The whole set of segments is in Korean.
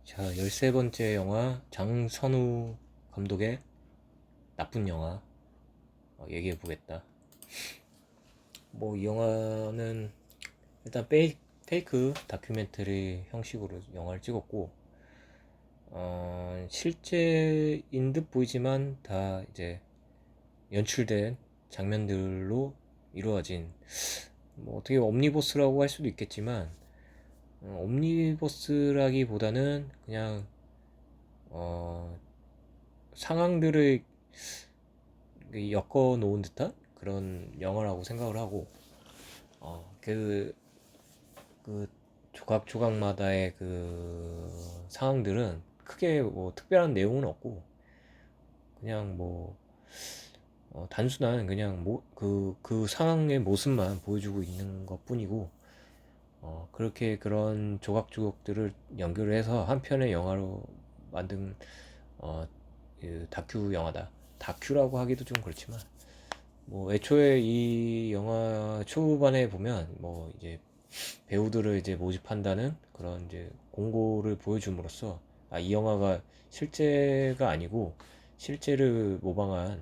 자, 13번째 영화 장선우 감독의 나쁜 영화 얘기해 보겠다. 뭐 이 영화는 일단 페이크 다큐멘터리 형식으로 영화를 찍었고 실제인 듯 보이지만 다 이제 연출된 장면들로 이루어진 뭐 어떻게 옴니버스라고 할 수도 있겠지만 옴니버스라기보다는 그냥 어, 상황들을 엮어 놓은 듯한 그런 영화라고 생각을 하고 그 조각조각마다의 그 상황들은 크게 뭐 특별한 내용은 없고 그냥 뭐 단순한 그냥 그 상황의 모습만 보여주고 있는 것 뿐이고 그렇게 그런 조각조각들을 연결해서 한 편의 영화로 만든 어, 그 다큐 영화다. 다큐라고 하기도 좀 그렇지만 뭐 애초에 이 영화 초반에 보면 뭐 이제 배우들을 이제 모집한다는 그런 이제 공고를 보여줌으로써 이 영화가 실제가 아니고 실제를 모방한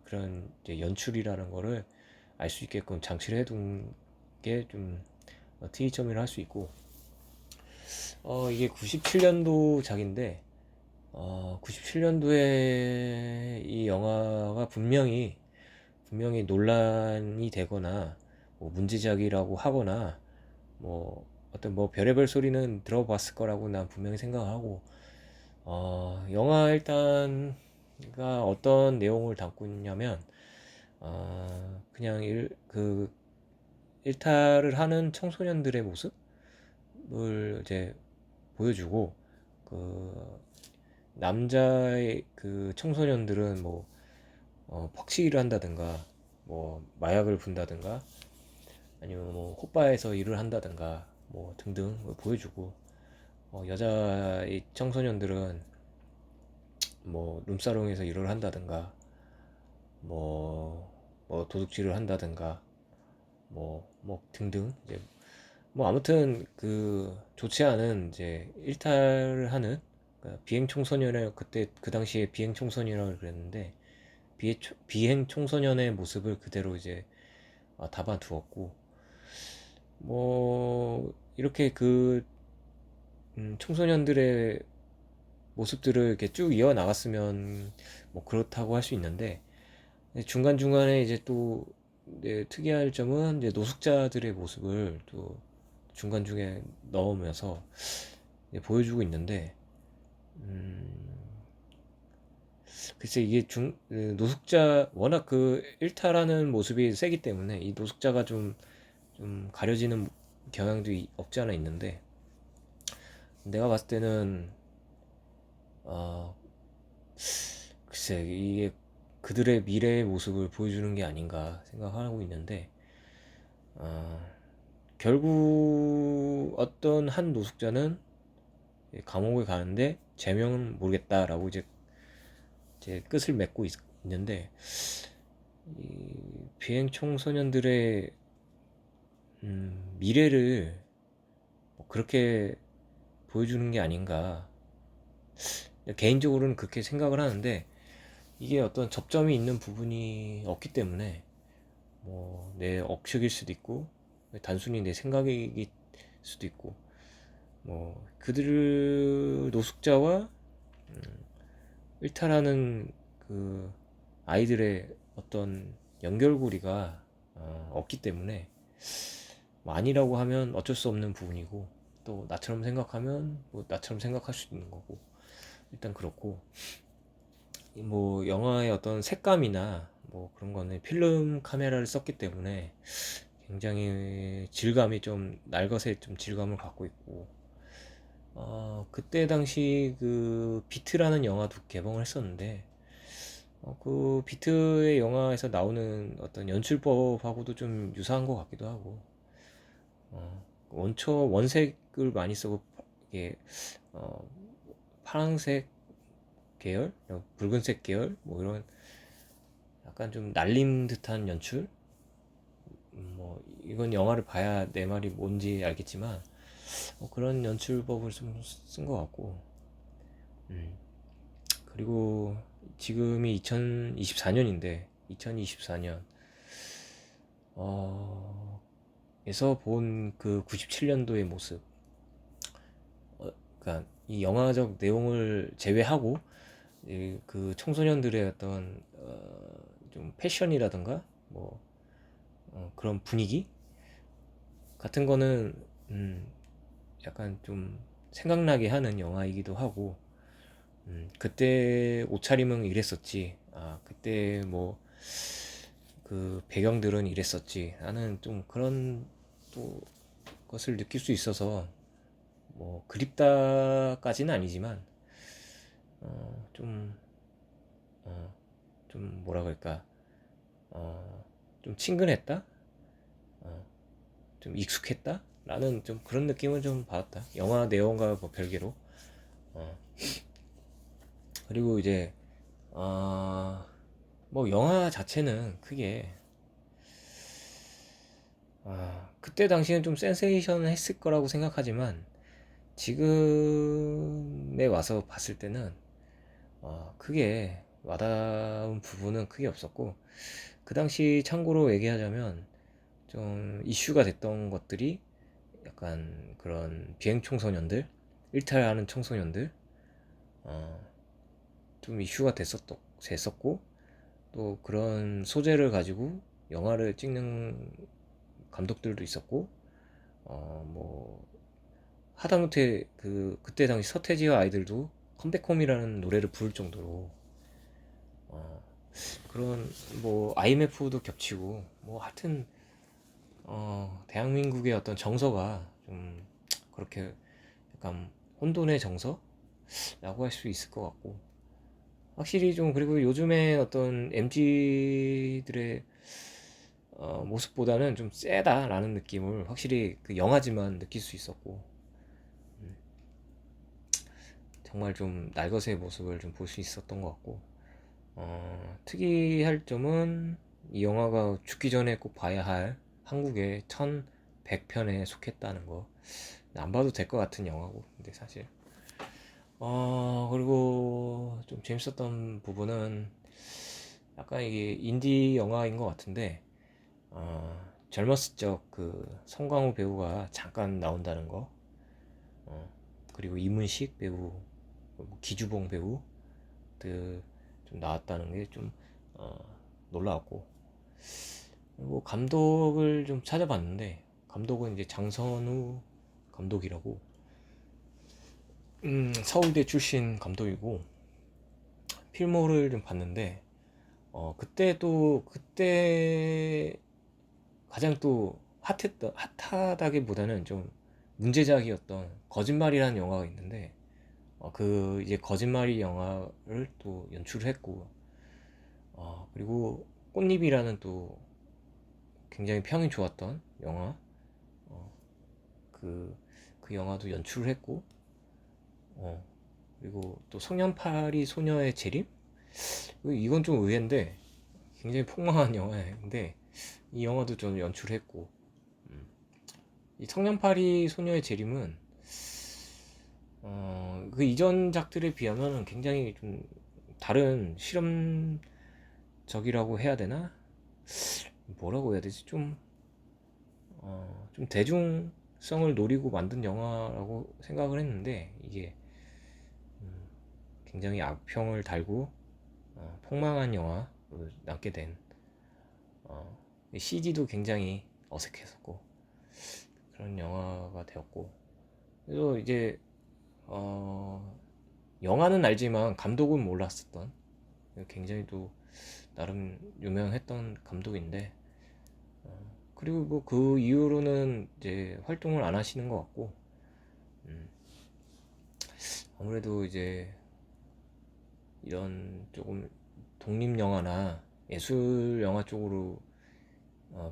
그런 이제 연출이라는 거를 알 수 있게끔 장치를 해둔 게 좀 특이점이라 할 수 있고 이게 97년도작인데 97년도에 이 영화가 분명히 논란이 되거나 뭐 문제작이라고 하거나 뭐 어떤 뭐 별의별 소리는 들어봤을 거라고 난 분명히 생각하고 영화 일단가 어떤 내용을 담고 있냐면 그냥 일탈을 하는 청소년들의 모습을 이제 보여주고 그 남자의 그 청소년들은 뭐 퍽치기를 한다든가 뭐 마약을 분다든가 아니면 뭐 호빠에서 일을 한다든가 뭐 등등 보여주고 여자의 청소년들은 뭐 룸사롱에서 일을 한다든가 뭐, 뭐 도둑질을 한다든가 뭐 등등 이제 뭐 아무튼 그 좋지 않은 이제 일탈을 하는 그러니까 비행 청소년의 그때 그 당시에 비행 청소년이라고 그랬는데 비행 청소년의 모습을 그대로 이제 담아 두었고 뭐 이렇게 청소년들의 모습들을 이렇게 쭉 이어 나갔으면 뭐 그렇다고 할 수 있는데 중간중간에 이제 또 특이할 점은 이제 노숙자들의 모습을 또 중간중에 넣으면서 보여주고 있는데 음, 글쎄 이게 노숙자 워낙 그 일탈하는 모습이 세기 때문에 이 노숙자가 좀 가려지는 경향도 없지 않아 있는데 내가 봤을 때는 어, 글쎄 이게 그들의 미래의 모습을 보여주는 게 아닌가 생각하고 있는데 어, 결국 어떤 한 노숙자는 감옥에 가는데 제명은 모르겠다라고 이제 끝을 맺고 있는데 이 비행 청소년들의 미래를 뭐 그렇게 보여주는 게 아닌가 개인적으로는 그렇게 생각을 하는데 이게 어떤 접점이 있는 부분이 없기 때문에 뭐 내 억측일 수도 있고 단순히 내 생각일 수도 있고 뭐 그들 노숙자와 일탈하는 그 아이들의 어떤 연결고리가 없기 때문에 뭐 아니라고 하면 어쩔 수 없는 부분이고 또 나처럼 생각하면 뭐 나처럼 생각할 수도 있는 거고 일단 그렇고 뭐 영화의 어떤 색감이나 뭐 그런 거는 필름 카메라를 썼기 때문에 굉장히 질감이 좀 날것의 좀 질감을 갖고 있고 그때 당시 그 비트라는 영화도 개봉을 했었는데 그 비트의 영화에서 나오는 어떤 연출법하고도 좀 유사한 것 같기도 하고 원색을 많이 쓰고 이게 어, 파란색 계열, 붉은색 계열 뭐 이런 약간 좀 날림 듯한 연출 뭐 이건 영화를 봐야 내 말이 뭔지 알겠지만 그런 연출법을 좀 쓴 것 같고, 음. 그리고 지금이 2024년인데 2024년 에서 본 그 97년도의 모습, 그러니까 이 영화적 내용을 제외하고 그 청소년들의 어떤 좀 패션이라든가 뭐 그런 분위기 같은 거는 약간 좀 생각나게 하는 영화이기도 하고, 그때 옷차림은 이랬었지, 그때 뭐 그 배경들은 이랬었지, 나는 좀 그런 또 것을 느낄 수 있어서 뭐 그립다까지는 아니지만 좀 좀 뭐라 그럴까, 좀 친근했다, 어, 좀 익숙했다 라는 좀 그런 느낌을 좀 받았다, 영화 내용과 뭐 별개로. 어, 그리고 이제 어, 뭐 영화 자체는 크게 그때 당시엔 좀 센세이션 했을 거라고 생각하지만 지금에 와서 봤을 때는 크게 와닿은 부분은 크게 없었고, 그 당시 참고로 얘기하자면 좀 이슈가 됐던 것들이 약간 그런 비행 청소년들, 일탈하는 청소년들, 어, 좀 이슈가 됐었고, 또 그런 소재를 가지고 영화를 찍는 감독들도 있었고, 뭐 하다못해 그때 당시 서태지와 아이들도 컴백홈이라는 노래를 부를 정도로 어, 그런 뭐 IMF도 겹치고 뭐 하여튼 대한민국의 어떤 정서가 좀 그렇게 약간 혼돈의 정서라고 할 수 있을 것 같고, 확실히 좀, 그리고 요즘에 어떤 MZ들의 모습보다는 좀 세다라는 느낌을 확실히 그 영화지만 느낄 수 있었고, 정말 좀 날것의 모습을 좀 볼 수 있었던 것 같고, 특이할 점은 이 영화가 죽기 전에 꼭 봐야 할 한국의 1100편에 속했다는 거. 안 봐도 될 것 같은 영화고, 근데 사실 그리고 좀 재밌었던 부분은 약간 이게 인디 영화인 것 같은데, 젊었을 적 그 송강호 배우가 잠깐 나온다는 거, 어, 그리고 이문식 배우, 뭐 기주봉 배우 좀 나왔다는 게 좀 놀라웠고, 그리고 감독을 좀 찾아봤는데 감독은 이제 장선우 감독이라고, 서울대 출신 감독이고, 필모를 좀 봤는데 그때 가장 또 핫하다기보다는 좀 문제작이었던 거짓말이라는 영화가 있는데, 그 이제 거짓말이 영화를 또 연출을 했고, 그리고 꽃잎이라는 또 굉장히 평이 좋았던 영화, 어, 그, 그 영화도 연출을 했고, 어, 그리고 또 성년파리 소녀의 재림? 이건 좀 의외인데 굉장히 폭망한 영화인데 이 영화도 좀 연출했고, 이 성년파리 소녀의 재림은 그 이전 작들에 비하면 굉장히 좀 다른 실험적이라고 해야 되나? 뭐라고 해야 되지? 좀 대중성을 노리고 만든 영화라고 생각을 했는데, 이게 굉장히 악평을 달고 폭망한 영화로 남게 된, CG도 굉장히 어색했었고 그런 영화가 되었고, 그래서 이제 어, 영화는 알지만 감독은 몰랐었던, 굉장히 또 나름 유명했던 감독인데, 그리고 뭐 그 이후로는 이제 활동을 안 하시는 것 같고, 음, 아무래도 이제 이런 조금 독립 영화나 예술 영화 쪽으로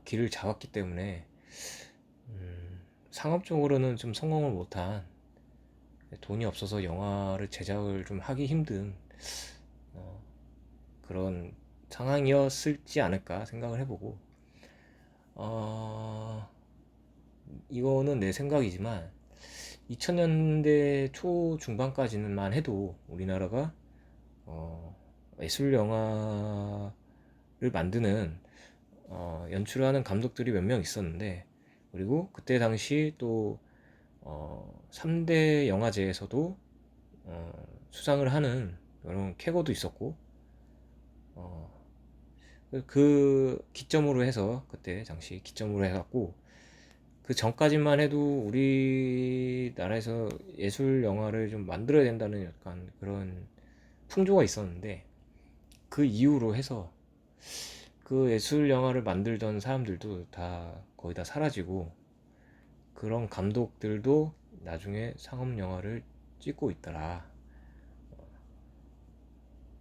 길을 잡았기 때문에 상업적으로는 좀 성공을 못한, 돈이 없어서 영화를 제작을 좀 하기 힘든 그런 상황이었을지 않을까 생각을 해보고, 어, 이거는 내 생각이지만 2000년대 초 중반까지는만 해도 우리나라가 예술 영화를 만드는 연출하는 감독들이 몇 명 있었는데, 그리고 그때 당시 또 3대 영화제에서도 수상을 하는 그런 캐거도 있었고, 어, 그 기점으로 해서, 그때 당시 기점으로 해갖고 그 전까지만 해도 우리나라에서 예술 영화를 좀 만들어야 된다는 약간 그런 풍조가 있었는데, 그 이후로 해서 그 예술 영화를 만들던 사람들도 다 거의 다 사라지고, 그런 감독들도 나중에 상업 영화를 찍고 있더라.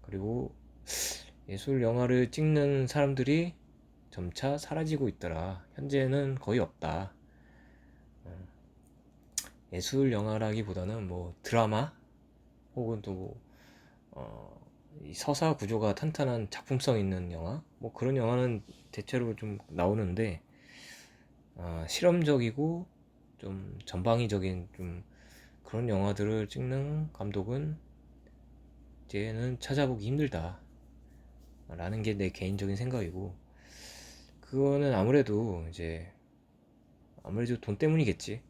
그리고 예술 영화를 찍는 사람들이 점차 사라지고 있더라. 현재는 거의 없다. 예술 영화라기보다는 뭐 드라마, 혹은 또 이 서사 구조가 탄탄한 작품성 있는 영화, 뭐 그런 영화는 대체로 좀 나오는데, 실험적이고 좀 전방위적인 좀 그런 영화들을 찍는 감독은 이제는 찾아보기 힘들다 라는 게 내 개인적인 생각이고, 그거는 아무래도 돈 때문이겠지.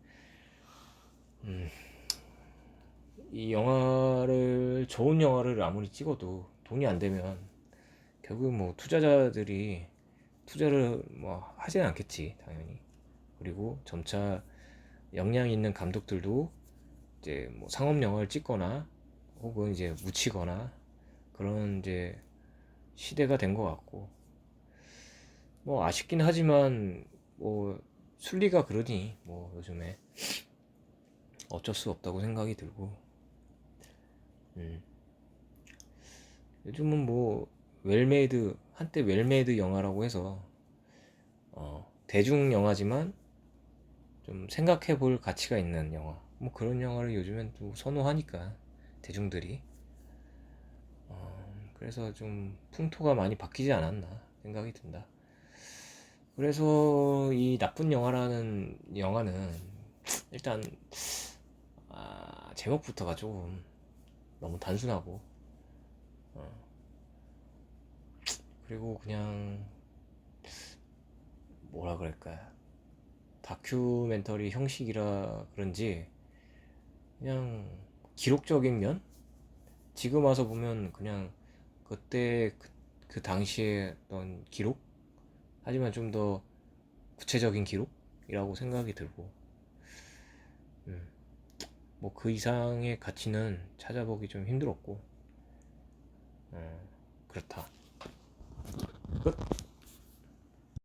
이 영화를, 좋은 영화를 아무리 찍어도 돈이 안 되면 결국 뭐 투자자들이 투자를 뭐 하진 않겠지, 당연히. 그리고 점차 역량 있는 감독들도 이제 뭐 상업 영화를 찍거나 혹은 이제 묻히거나 그런 이제 시대가 된 것 같고, 뭐 아쉽긴 하지만 뭐 순리가 그러니 뭐 요즘에 어쩔 수 없다고 생각이 들고, 음. 요즘은 뭐 웰메이드, 한때 웰메이드 영화라고 해서 대중 영화지만 좀 생각해 볼 가치가 있는 영화, 뭐 그런 영화를 요즘엔 또 선호하니까 대중들이. 그래서 좀 풍토가 많이 바뀌지 않았나 생각이 든다. 그래서 이 나쁜 영화라는 영화는 일단 제목부터가 조금 너무 단순하고, 그리고 그냥 뭐라 그럴까, 다큐멘터리 형식이라 그런지 그냥 기록적인 면? 지금 와서 보면 그냥 그때 그 당시에 어떤 기록? 하지만 좀 더 구체적인 기록이라고 생각이 들고, 뭐 그 이상의 가치는 찾아보기 좀 힘들었고, 그렇다. 끝.